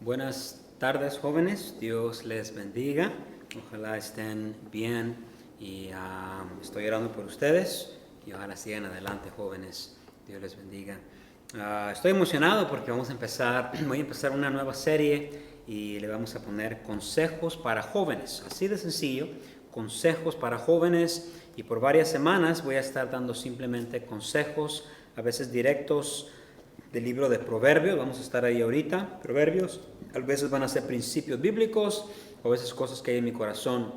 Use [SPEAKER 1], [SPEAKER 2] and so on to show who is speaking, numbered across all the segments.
[SPEAKER 1] Buenas tardes, jóvenes. Dios les bendiga. Ojalá estén bien y estoy orando por ustedes y ojalá sigan adelante, jóvenes. Dios les bendiga. Estoy emocionado porque voy a empezar una nueva serie y le vamos a poner consejos para jóvenes. Así de sencillo, consejos para jóvenes, y por varias semanas voy a estar dando simplemente consejos, a veces directos del libro de Proverbios. Vamos a estar ahí ahorita, Proverbios. A veces van a ser principios bíblicos, o a veces cosas que hay en mi corazón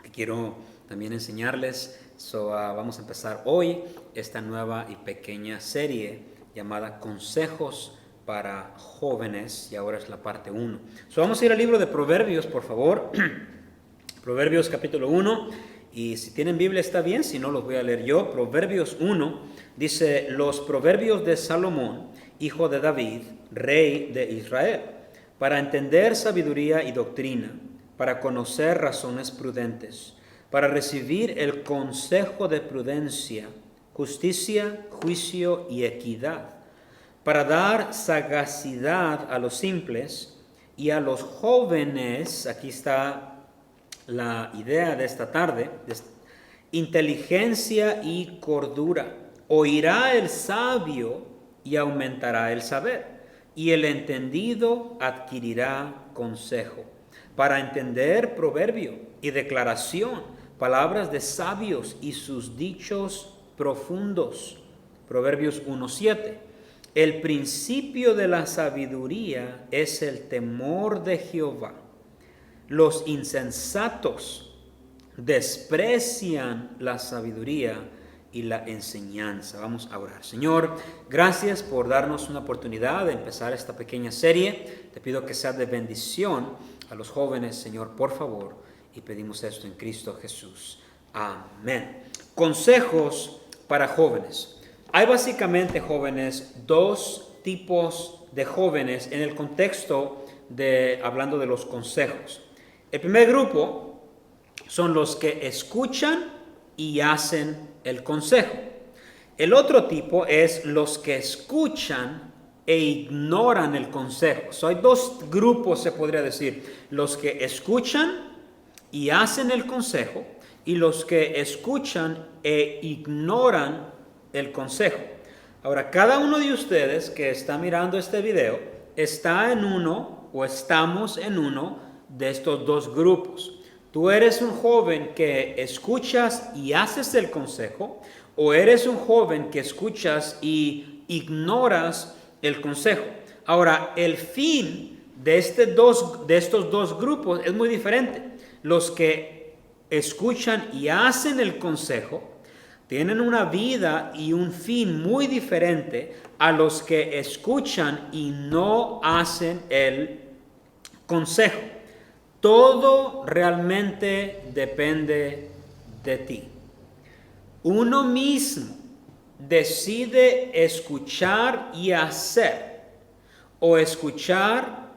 [SPEAKER 1] que quiero también enseñarles. Vamos a empezar hoy esta nueva y pequeña serie llamada Consejos para Jóvenes, y ahora es la parte 1. Vamos a ir al libro de Proverbios, por favor. Proverbios capítulo 1, y si tienen Biblia está bien, si no los voy a leer yo. Proverbios 1 dice: los proverbios de Salomón, hijo de David, rey de Israel, para entender sabiduría y doctrina, para conocer razones prudentes, para recibir el consejo de prudencia, justicia, juicio y equidad, para dar sagacidad a los simples y a los jóvenes. Aquí está la idea de esta tarde: inteligencia y cordura. Oirá el sabio y aumentará el saber, y el entendido adquirirá consejo. Para entender proverbio y declaración, palabras de sabios y sus dichos profundos. Proverbios 1:7. El principio de la sabiduría es el temor de Jehová. Los insensatos desprecian la sabiduría y la enseñanza. Vamos a orar. Señor, gracias por darnos una oportunidad de empezar esta pequeña serie. Te pido que sea de bendición a los jóvenes, Señor, por favor, y pedimos esto en Cristo Jesús. Amén. Consejos para jóvenes. Hay básicamente, jóvenes, dos tipos de jóvenes en el contexto de hablando de los consejos. El primer grupo son los que escuchan y hacen el consejo. El otro tipo es los que escuchan e ignoran el consejo. Hay dos grupos, se podría decir: los que escuchan y hacen el consejo, y los que escuchan e ignoran el consejo. Ahora, cada uno de ustedes que está mirando este video está en uno, o estamos en uno de estos dos grupos. Tú eres un joven que escuchas y haces el consejo, o eres un joven que escuchas y ignoras el consejo. Ahora, el fin de estos dos grupos es muy diferente. Los que escuchan y hacen el consejo tienen una vida y un fin muy diferente a los que escuchan y no hacen el consejo. Todo realmente depende de ti. Uno mismo decide escuchar y hacer, o escuchar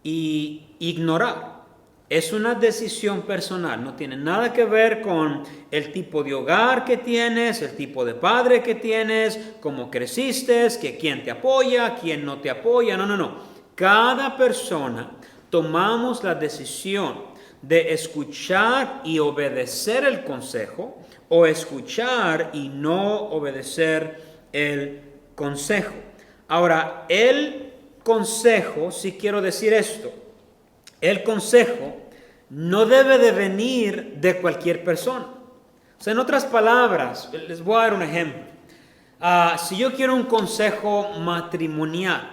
[SPEAKER 1] y ignorar. Es una decisión personal, no tiene nada que ver con el tipo de hogar que tienes, el tipo de padre que tienes, cómo creciste, que quién te apoya, quién no te apoya. No. Cada persona tomamos la decisión de escuchar y obedecer el consejo, o escuchar y no obedecer el consejo. Ahora, el consejo, si quiero decir esto, el consejo no debe de venir de cualquier persona. En otras palabras, les voy a dar un ejemplo. Si yo quiero un consejo matrimonial,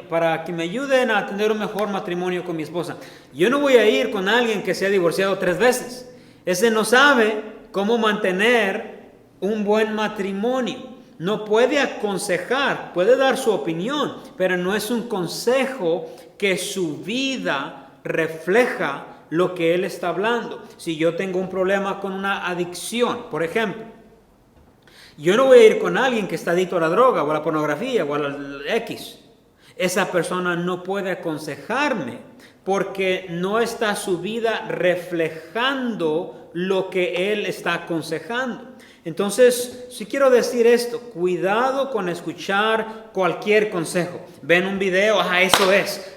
[SPEAKER 1] para que me ayuden a tener un mejor matrimonio con mi esposa, yo no voy a ir con alguien que se ha divorciado 3 veces. Ese no sabe cómo mantener un buen matrimonio. No puede aconsejar, puede dar su opinión, pero no es un consejo que su vida refleja lo que él está hablando. Si yo tengo un problema con una adicción, por ejemplo, yo no voy a ir con alguien que está adicto a la droga o a la pornografía o a la X. Esa persona no puede aconsejarme porque no está su vida reflejando lo que él está aconsejando. Entonces, si quiero decir esto, cuidado con escuchar cualquier consejo. Ven un video, eso es.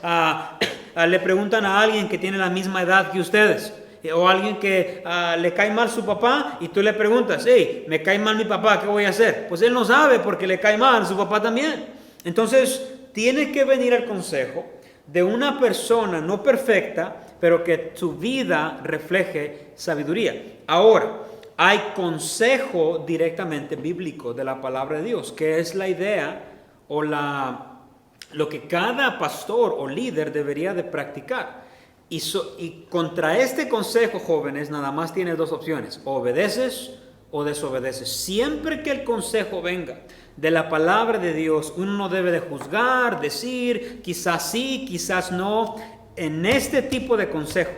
[SPEAKER 1] Le preguntan a alguien que tiene la misma edad que ustedes. O a alguien que le cae mal su papá y tú le preguntas, hey, me cae mal mi papá, ¿qué voy a hacer? Pues él no sabe porque le cae mal su papá también. Entonces, tiene que venir el consejo de una persona no perfecta, pero que su vida refleje sabiduría. Ahora, hay consejo directamente bíblico de la palabra de Dios, que es la idea o lo que cada pastor o líder debería de practicar. Y contra este consejo, jóvenes, nada más tienes dos opciones: o obedeces o desobedeces. Siempre que el consejo venga de la palabra de Dios, uno no debe de juzgar, decir, quizás sí, quizás no. En este tipo de consejo,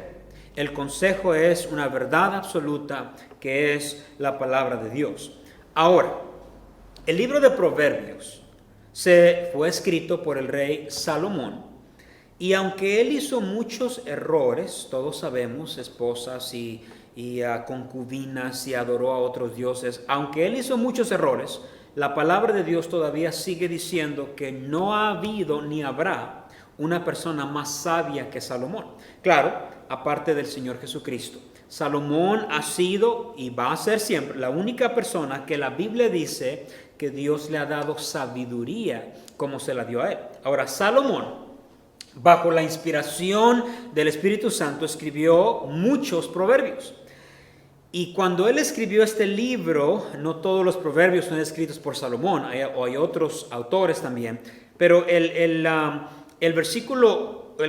[SPEAKER 1] el consejo es una verdad absoluta, que es la palabra de Dios. Ahora, el libro de Proverbios fue escrito por el rey Salomón. Y aunque él hizo muchos errores, todos sabemos, esposas y concubinas, y adoró a otros dioses, aunque él hizo muchos errores, la palabra de Dios todavía sigue diciendo que no ha habido ni habrá una persona más sabia que Salomón. Claro, aparte del Señor Jesucristo. Salomón ha sido y va a ser siempre la única persona que la Biblia dice que Dios le ha dado sabiduría como se la dio a él. Ahora, Salomón, bajo la inspiración del Espíritu Santo, escribió muchos proverbios. Y cuando él escribió este libro, no todos los proverbios son escritos por Salomón, hay otros autores también, pero el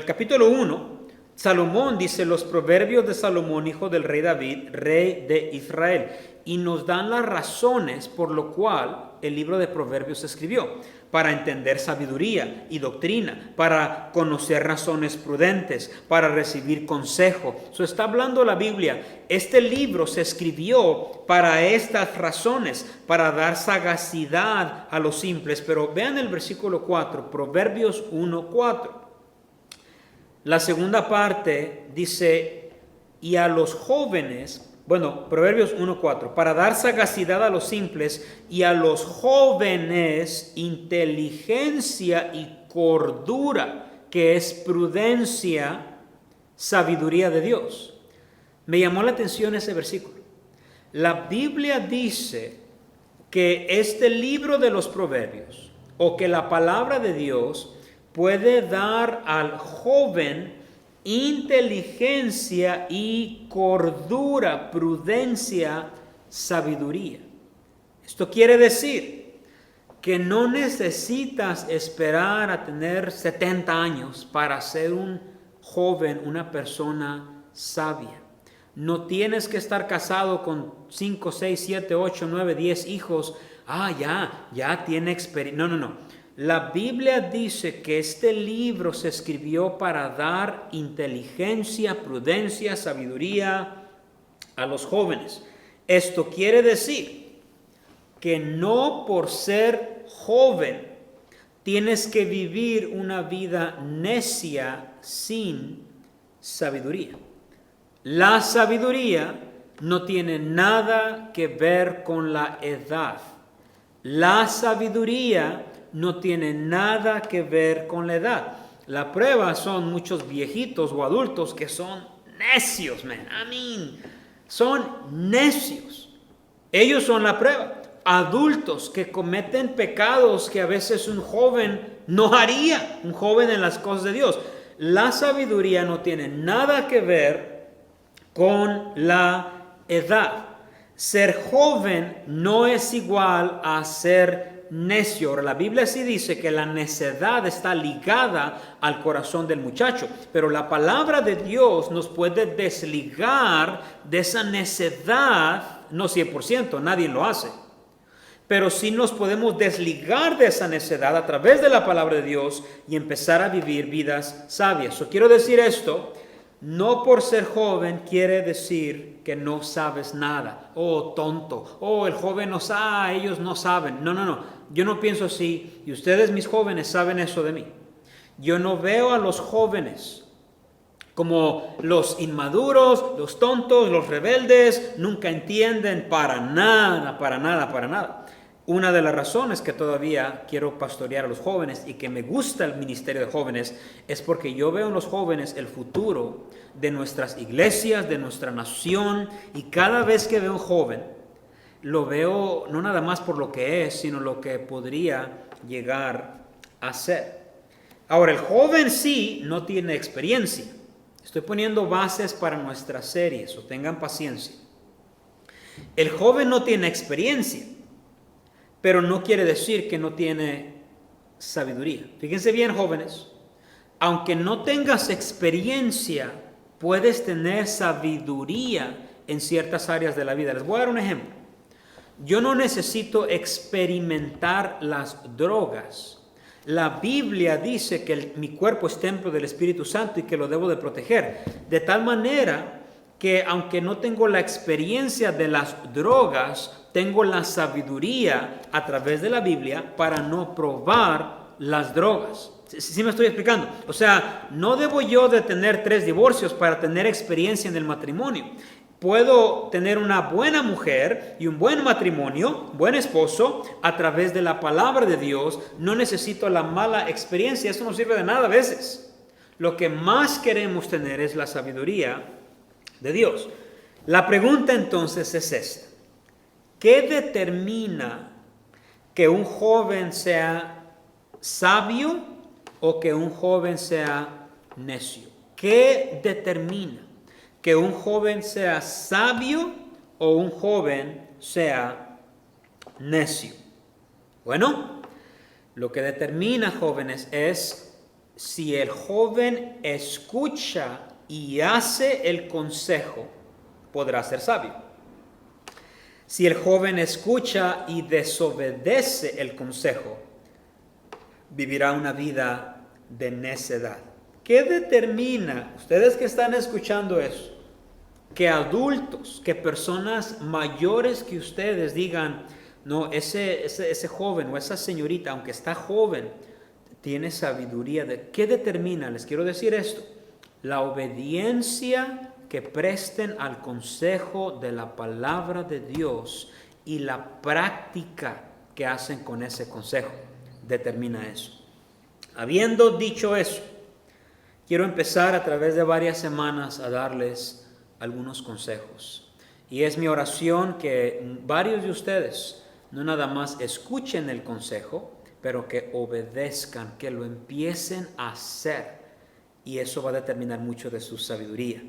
[SPEAKER 1] capítulo 1, Salomón dice: los proverbios de Salomón, hijo del rey David, rey de Israel. Y nos dan las razones por lo cual el libro de Proverbios se escribió: para entender sabiduría y doctrina, para conocer razones prudentes, para recibir consejo. Está hablando la Biblia. Este libro se escribió para estas razones, para dar sagacidad a los simples. Pero vean el versículo 4, Proverbios 1:4. La segunda parte dice: y a los jóvenes, Proverbios 1:4, para dar sagacidad a los simples, y a los jóvenes inteligencia y cordura, que es prudencia, sabiduría de Dios. Me llamó la atención ese versículo. La Biblia dice que este libro de los Proverbios, o que la palabra de Dios, puede dar al joven inteligencia y cordura, prudencia, sabiduría. Esto quiere decir que no necesitas esperar a tener 70 años para ser un joven, una persona sabia. No tienes que estar casado con 5, 6, 7, 8, 9, 10 hijos. Ya tiene experiencia. No. La Biblia dice que este libro se escribió para dar inteligencia, prudencia, sabiduría a los jóvenes. Esto quiere decir que no por ser joven tienes que vivir una vida necia sin sabiduría. La sabiduría no tiene nada que ver con la edad. La sabiduría no tiene nada que ver con la edad. La prueba son muchos viejitos o adultos que son necios, son necios. Ellos son la prueba. Adultos que cometen pecados que a veces un joven no haría, un joven en las cosas de Dios. La sabiduría no tiene nada que ver con la edad. Ser joven no es igual a ser necio. La Biblia sí dice que la necedad está ligada al corazón del muchacho, pero la palabra de Dios nos puede desligar de esa necedad, no 100%, nadie lo hace, pero sí nos podemos desligar de esa necedad a través de la palabra de Dios y empezar a vivir vidas sabias. Quiero decir esto: no por ser joven quiere decir que no sabes nada. Tonto. El joven no sabe, ellos no saben. No. Yo no pienso así, y ustedes, mis jóvenes, saben eso de mí. Yo no veo a los jóvenes Como los inmaduros, los tontos, los rebeldes, nunca entienden para nada, para nada, para nada. Una de las razones que todavía quiero pastorear a los jóvenes y que me gusta el ministerio de jóvenes es porque yo veo en los jóvenes el futuro de nuestras iglesias, de nuestra nación, y cada vez que veo un joven, lo veo no nada más por lo que es, sino lo que podría llegar a ser. Ahora, el joven sí no tiene experiencia. Estoy poniendo bases para nuestras series, o tengan paciencia. El joven no tiene experiencia, pero no quiere decir que no tiene sabiduría. Fíjense bien, jóvenes, aunque no tengas experiencia, puedes tener sabiduría en ciertas áreas de la vida. Les voy a dar un ejemplo. Yo no necesito experimentar las drogas. La Biblia dice que mi cuerpo es templo del Espíritu Santo y que lo debo de proteger. De tal manera que aunque no tengo la experiencia de las drogas, tengo la sabiduría a través de la Biblia para no probar las drogas. ¿Sí me estoy explicando? O sea, no debo yo de tener 3 divorcios para tener experiencia en el matrimonio. Puedo tener una buena mujer y un buen matrimonio, buen esposo, a través de la palabra de Dios. No necesito la mala experiencia, eso no sirve de nada a veces. Lo que más queremos tener es la sabiduría de Dios. La pregunta entonces es esta: ¿qué determina que un joven sea sabio o que un joven sea necio? ¿Qué determina que un joven sea sabio o un joven sea necio? Bueno, lo que determina, jóvenes, es si el joven escucha y hace el consejo, podrá ser sabio. Si el joven escucha y desobedece el consejo, vivirá una vida de necedad. ¿Qué determina, ustedes que están escuchando eso, que adultos, que personas mayores que ustedes digan, no, ese joven o esa señorita, aunque está joven, tiene sabiduría? ¿Qué determina? Les quiero decir esto: la obediencia que presten al consejo de la palabra de Dios y la práctica que hacen con ese consejo determina eso. Habiendo dicho eso, quiero empezar a través de varias semanas a darles algunos consejos. Y es mi oración que varios de ustedes no nada más escuchen el consejo, pero que obedezcan, que lo empiecen a hacer. Y eso va a determinar mucho de su sabiduría.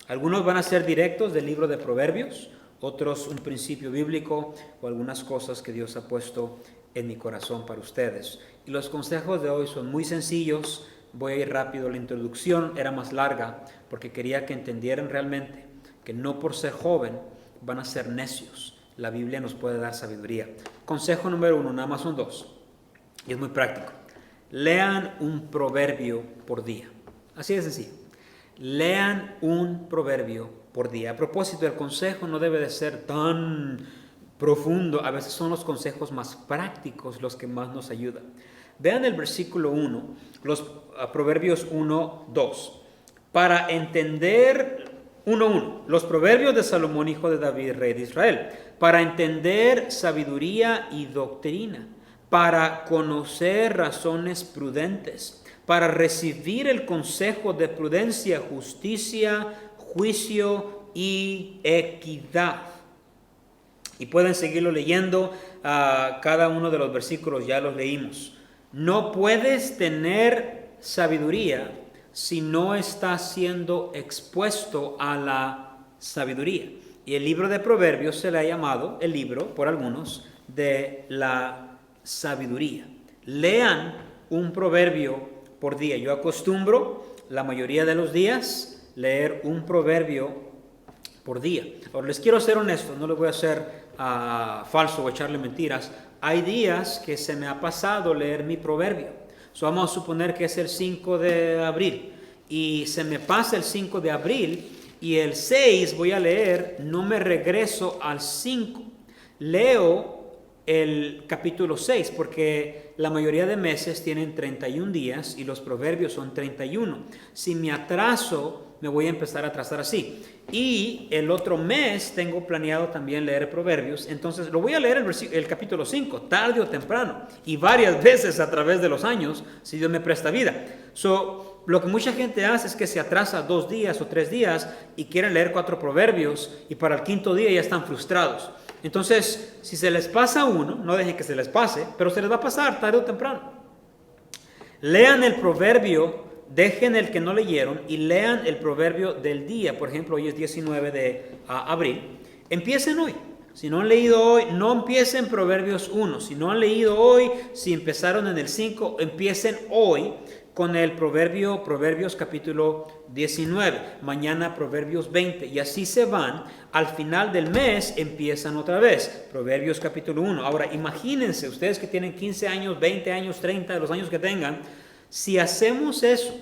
[SPEAKER 1] Algunos van a ser directos del libro de Proverbios, otros un principio bíblico o algunas cosas que Dios ha puesto en mi corazón para ustedes. Y los consejos de hoy son muy sencillos. Voy a ir rápido. La introducción era más larga porque quería que entendieran realmente que no por ser joven van a ser necios. La Biblia nos puede dar sabiduría. Consejo número 1, nada más son 2. Y es muy práctico. Lean un proverbio por día. Así de sencillo. Lean un proverbio por día. A propósito, el consejo no debe de ser tan profundo. A veces son los consejos más prácticos los que más nos ayudan. Vean el versículo 1, los Proverbios 1, 2. Para entender 1:1, los proverbios de Salomón, hijo de David, rey de Israel. Para entender sabiduría y doctrina. Para conocer razones prudentes. Para recibir el consejo de prudencia, justicia, juicio y equidad. Y pueden seguirlo leyendo. Cada uno de los versículos ya los leímos. No puedes tener sabiduría si no estás siendo expuesto a la sabiduría. Y el libro de Proverbios se le ha llamado el libro, por algunos, de la sabiduría. Lean un proverbio por día. Yo acostumbro la mayoría de los días leer un proverbio por día. Ahora les quiero ser honesto, no les voy a hacer falso o echarle mentiras. Hay días que se me ha pasado leer mi proverbio. Vamos a suponer que es el 5 de abril y se me pasa el 5 de abril y el 6 voy a leer, no me regreso al 5. Leo el capítulo 6 porque la mayoría de meses tienen 31 días y los proverbios son 31. Si me atraso, me voy a empezar a atrasar así. Y el otro mes tengo planeado también leer proverbios. Entonces lo voy a leer el capítulo 5, tarde o temprano. Y varias veces a través de los años, si Dios me presta vida. Lo que mucha gente hace es que se atrasa 2 días o 3 días y quieren leer 4 proverbios y para el 5.º día ya están frustrados. Entonces, si se les pasa uno, no dejen que se les pase, pero se les va a pasar tarde o temprano. Lean el proverbio, dejen el que no leyeron y lean el proverbio del día. Por ejemplo, hoy es 19 de abril. Empiecen hoy. Si no han leído hoy, no empiecen Proverbios 1. Si no han leído hoy, si empezaron en el 5, empiecen hoy con el Proverbios capítulo 19. Mañana Proverbios 20. Y así se van. Al final del mes empiezan otra vez. Proverbios capítulo 1. Ahora, imagínense, ustedes que tienen 15 años, 20 años, 30, los años que tengan. Si hacemos eso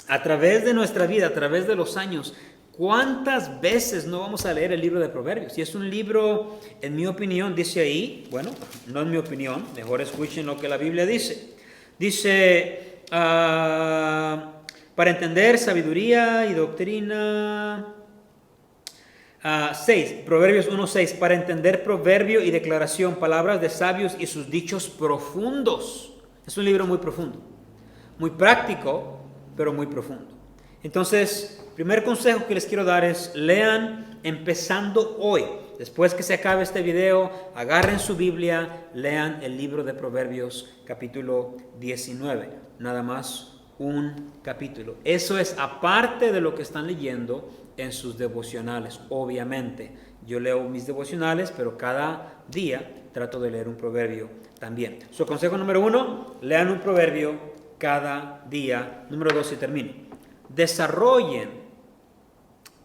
[SPEAKER 1] a través de nuestra vida, a través de los años, ¿cuántas veces no vamos a leer el libro de Proverbios? Y es un libro, en mi opinión, dice ahí, bueno, no en mi opinión, mejor escuchen lo que la Biblia dice. Dice, para entender sabiduría y doctrina, 6, Proverbios 1:6, para entender proverbio y declaración, palabras de sabios y sus dichos profundos. Es un libro muy profundo, muy práctico, pero muy profundo. Entonces, primer consejo que les quiero dar es lean empezando hoy. Después que se acabe este video, agarren su Biblia, lean el libro de Proverbios capítulo 19. Nada más un capítulo. Eso es aparte de lo que están leyendo en sus devocionales. Obviamente, yo leo mis devocionales, pero cada día trato de leer un proverbio también. Su consejo número 1, lean un proverbio cada día. Número 2, y termino. Desarrollen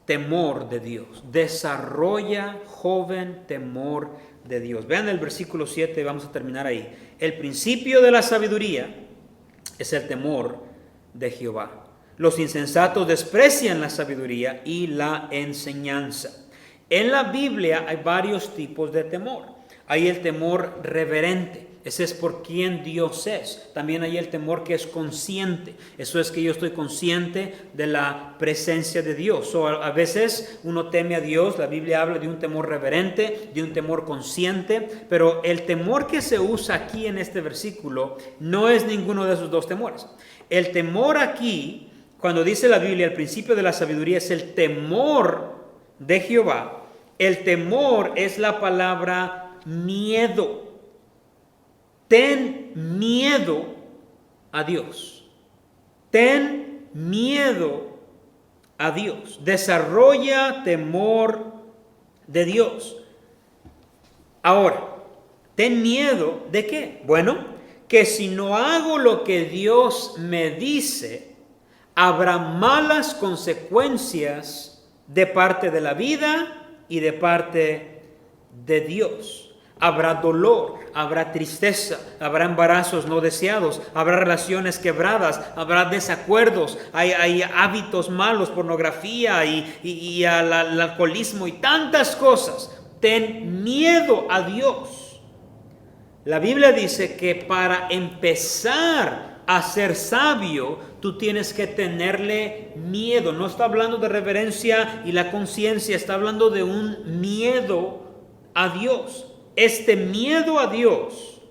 [SPEAKER 1] temor de Dios. Desarrolla, joven, temor de Dios. Vean el versículo 7, vamos a terminar ahí. El principio de la sabiduría es el temor de Jehová. Los insensatos desprecian la sabiduría y la enseñanza. En la Biblia hay varios tipos de temor. Hay el temor reverente. Ese es por quien Dios es. También hay el temor que es consciente. Eso es que yo estoy consciente de la presencia de Dios. A veces uno teme a Dios. La Biblia habla de un temor reverente, de un temor consciente. Pero el temor que se usa aquí en este versículo no es ninguno de esos dos temores. El temor aquí, cuando dice la Biblia, el principio de la sabiduría es el temor de Jehová. El temor es la palabra miedo. Ten miedo a Dios. Ten miedo a Dios. Desarrolla temor de Dios. Ahora, ten miedo ¿de qué? Bueno, que si no hago lo que Dios me dice, habrá malas consecuencias de parte de la vida y de parte de Dios. Habrá dolor, habrá tristeza, habrá embarazos no deseados, habrá relaciones quebradas, habrá desacuerdos, hay hábitos malos, pornografía y el alcoholismo y tantas cosas. Ten miedo a Dios. La Biblia dice que para empezar a ser sabio, tú tienes que tenerle miedo. No está hablando de reverencia y la conciencia, está hablando de un miedo a Dios. Este miedo a Dios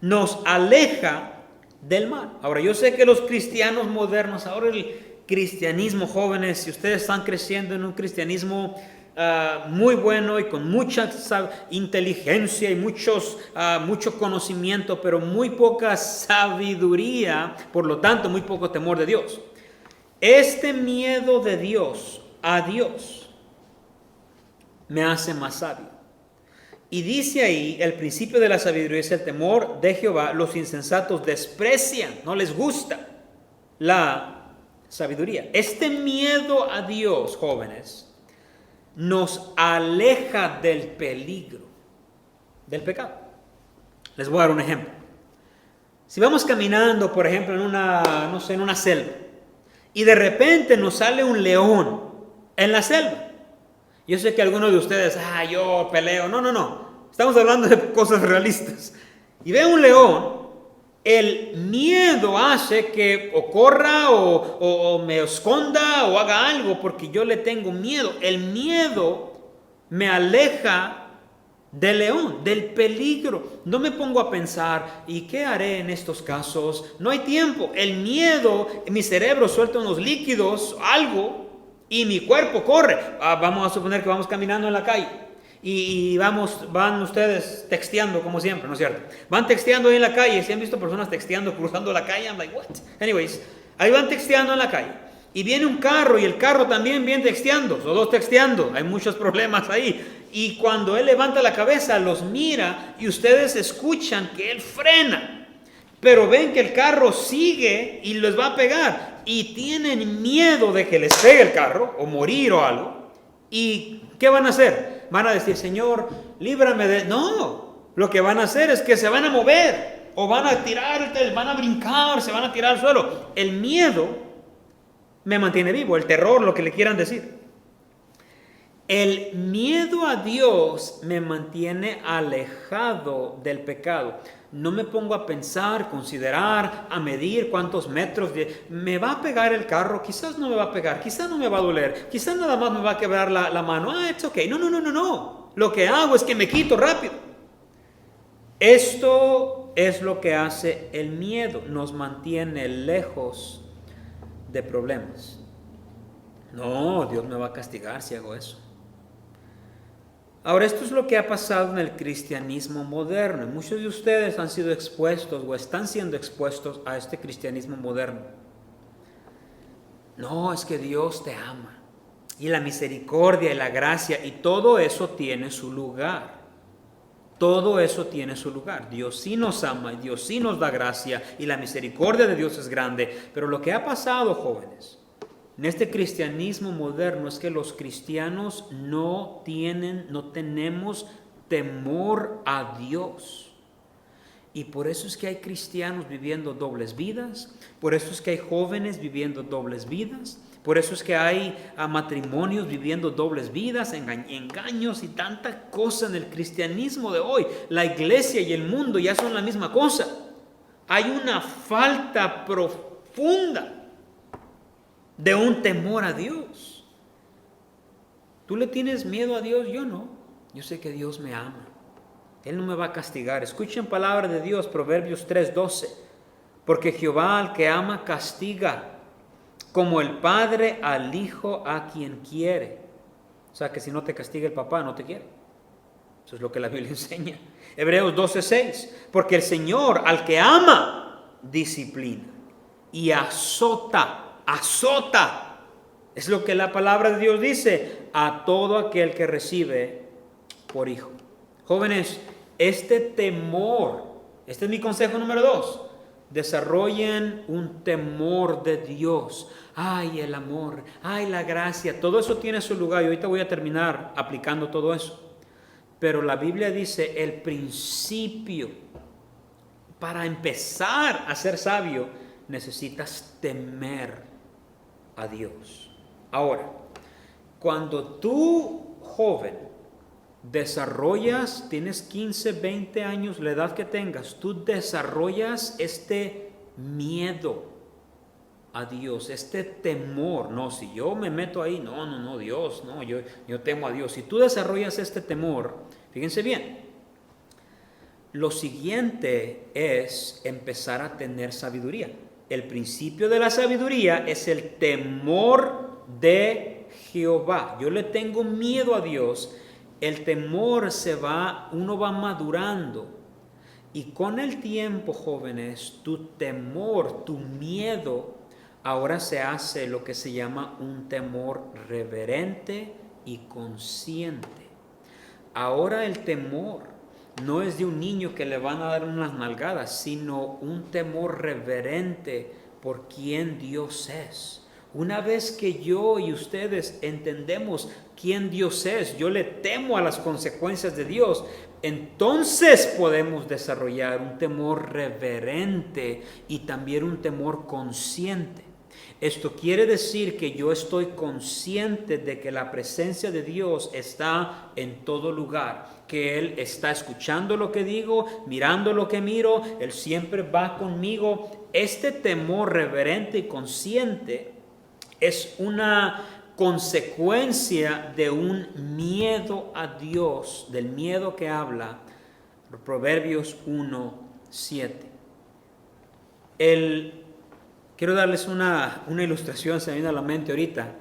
[SPEAKER 1] nos aleja del mal. Ahora, yo sé que los cristianos modernos, ahora el cristianismo, jóvenes, si ustedes están creciendo en un cristianismo muy bueno y con mucha inteligencia y mucho conocimiento, pero muy poca sabiduría, por lo tanto, muy poco temor de Dios. Este miedo de Dios a Dios me hace más sabio. Y dice ahí, el principio de la sabiduría es el temor de Jehová. Los insensatos desprecian, no les gusta la sabiduría. Este miedo a Dios, jóvenes, nos aleja del peligro, del pecado. Les voy a dar un ejemplo. Si vamos caminando, por ejemplo, en una selva, y de repente nos sale un león en la selva. Yo sé que algunos de ustedes, yo peleo. No. Estamos hablando de cosas realistas. y ve un león, el miedo hace que o corra o me esconda o haga algo porque yo le tengo miedo. El miedo me aleja del león, del peligro. No me pongo a pensar, ¿y qué haré en estos casos? No hay tiempo. El miedo, mi cerebro suelta unos líquidos, algo, y mi cuerpo corre. Vamos a suponer que vamos caminando en la calle y van ustedes texteando como siempre, ¿no es cierto? Van texteando ahí en la calle. ¿Se han visto personas texteando, cruzando la calle? I'm like, what? Anyways, ahí van texteando en la calle. Y viene un carro y el carro también viene texteando, los dos texteando. Hay muchos problemas ahí. Y cuando él levanta la cabeza, los mira y ustedes escuchan que él frena. Pero ven que el carro sigue y les va a pegar. Y tienen miedo de que les pegue el carro o morir o algo. ¿Y qué van a hacer? Van a decir, Señor, líbrame de... No, lo que van a hacer es que se van a mover. O van a tirar, van a brincar, se van a tirar al suelo. El miedo me mantiene vivo, el terror, lo que le quieran decir. El miedo a Dios me mantiene alejado del pecado. No me pongo a pensar, considerar, a medir cuántos metros me va a pegar el carro. Quizás no me va a pegar, quizás no me va a doler, quizás nada más me va a quebrar la mano. It's okay. No. Lo que hago es que me quito rápido. Esto es lo que hace el miedo. Nos mantiene lejos de problemas. No, Dios me va a castigar si hago eso. Ahora, esto es lo que ha pasado en el cristianismo moderno. Muchos de ustedes han sido expuestos o están siendo expuestos a este cristianismo moderno. No, es que Dios te ama. Y la misericordia y la gracia y todo eso tiene su lugar. Todo eso tiene su lugar. Dios sí nos ama y Dios sí nos da gracia y la misericordia de Dios es grande. Pero lo que ha pasado, jóvenes, en este cristianismo moderno es que los cristianos no tenemos temor a Dios. Y por eso es que hay cristianos viviendo dobles vidas, por eso es que hay jóvenes viviendo dobles vidas, por eso es que hay matrimonios viviendo dobles vidas, engaños y tanta cosa en el cristianismo de hoy. La iglesia y el mundo ya son la misma cosa. Hay una falta profunda de un temor a Dios. ¿Tú le tienes miedo a Dios? Yo no. Yo sé que Dios me ama. Él no me va a castigar. Escuchen palabra de Dios, Proverbios 3:12. Porque Jehová al que ama castiga, como el padre al hijo a quien quiere. O sea que si no te castiga el papá, no te quiere. Eso es lo que la Biblia enseña. Hebreos 12:6. Porque el Señor al que ama disciplina y azota. Es lo que la palabra de Dios dice a todo aquel que recibe por hijo. Jóvenes, este temor, este es mi consejo número 2. Desarrollen un temor de Dios. Ay, el amor, ay, la gracia, todo eso tiene su lugar y ahorita voy a terminar aplicando todo eso. Pero la Biblia dice el principio. Para empezar a ser sabio necesitas temer a Dios. Ahora, cuando tú, joven, tienes 15, 20 años, la edad que tengas, tú desarrollas este miedo a Dios, este temor. No, si yo me meto ahí, no, Dios, no, yo temo a Dios. Si tú desarrollas este temor, fíjense bien, lo siguiente es empezar a tener sabiduría. El principio de la sabiduría es el temor de Jehová. Yo le tengo miedo a Dios. El temor uno va madurando. Y con el tiempo, jóvenes, tu temor, tu miedo, ahora se hace lo que se llama un temor reverente y consciente. Ahora el temor no es de un niño que le van a dar unas nalgadas, sino un temor reverente por quien Dios es. Una vez que yo y ustedes entendemos quién Dios es, yo le temo a las consecuencias de Dios, entonces podemos desarrollar un temor reverente y también un temor consciente. Esto quiere decir que yo estoy consciente de que la presencia de Dios está en todo lugar, que Él está escuchando lo que digo, mirando lo que miro, Él siempre va conmigo. Este temor reverente y consciente es una consecuencia de un miedo a Dios, del miedo que habla Proverbios 1:7. Quiero darles una ilustración, se me viene a la mente ahorita.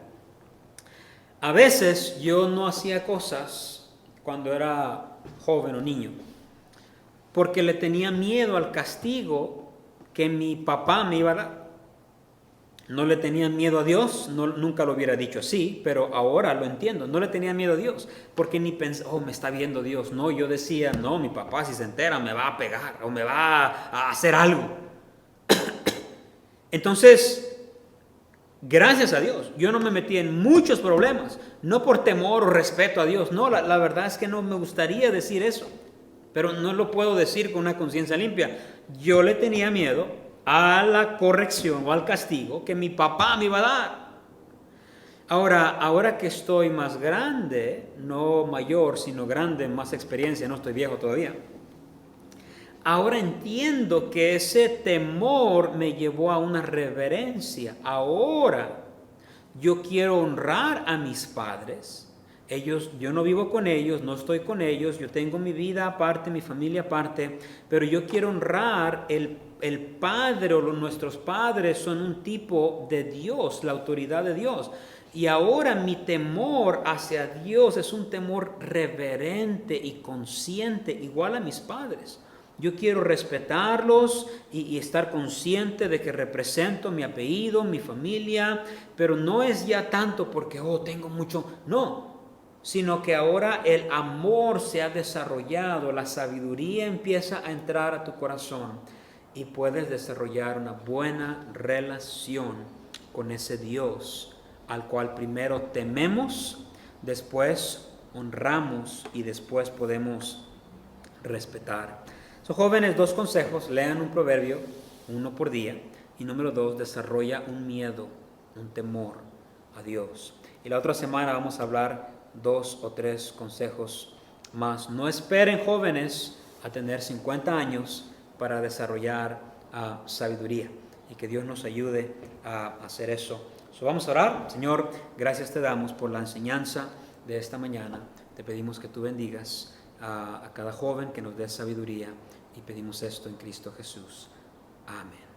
[SPEAKER 1] A veces yo no hacía cosas cuando era joven o niño, porque le tenía miedo al castigo que mi papá me iba a dar. No le tenía miedo a Dios, nunca lo hubiera dicho así, pero ahora lo entiendo. No le tenía miedo a Dios, porque ni pensaba, me está viendo Dios. No, yo decía, no, mi papá si se entera me va a pegar o me va a hacer algo. Entonces, gracias a Dios, yo no me metí en muchos problemas, no por temor o respeto a Dios. No, la verdad es que no me gustaría decir eso, pero no lo puedo decir con una conciencia limpia. Yo le tenía miedo a la corrección o al castigo que mi papá me iba a dar. Ahora que estoy más grande, no mayor, sino grande, más experiencia, no estoy viejo todavía. Ahora entiendo que ese temor me llevó a una reverencia. Ahora yo quiero honrar a mis padres. Yo no vivo con ellos, no estoy con ellos, yo tengo mi vida aparte, mi familia aparte, pero yo quiero honrar el padre o nuestros padres son un tipo de Dios, la autoridad de Dios. Y ahora mi temor hacia Dios es un temor reverente y consciente, igual a mis padres. Yo quiero respetarlos y estar consciente de que represento mi apellido, mi familia, pero no es ya tanto porque, tengo mucho, no, sino que ahora el amor se ha desarrollado, la sabiduría empieza a entrar a tu corazón y puedes desarrollar una buena relación con ese Dios al cual primero tememos, después honramos y después podemos respetar. Jóvenes, 2 consejos: lean un proverbio, 1 por día, y número 2, desarrolla un miedo, un temor a Dios. Y la otra semana vamos a hablar 2 o 3 consejos más. No esperen, jóvenes, a tener 50 años para desarrollar sabiduría, y que Dios nos ayude a hacer eso. Vamos a orar. Señor, gracias te damos por la enseñanza de esta mañana. Te pedimos que tú bendigas a cada joven, que nos dé sabiduría, y pedimos esto en Cristo Jesús. Amén.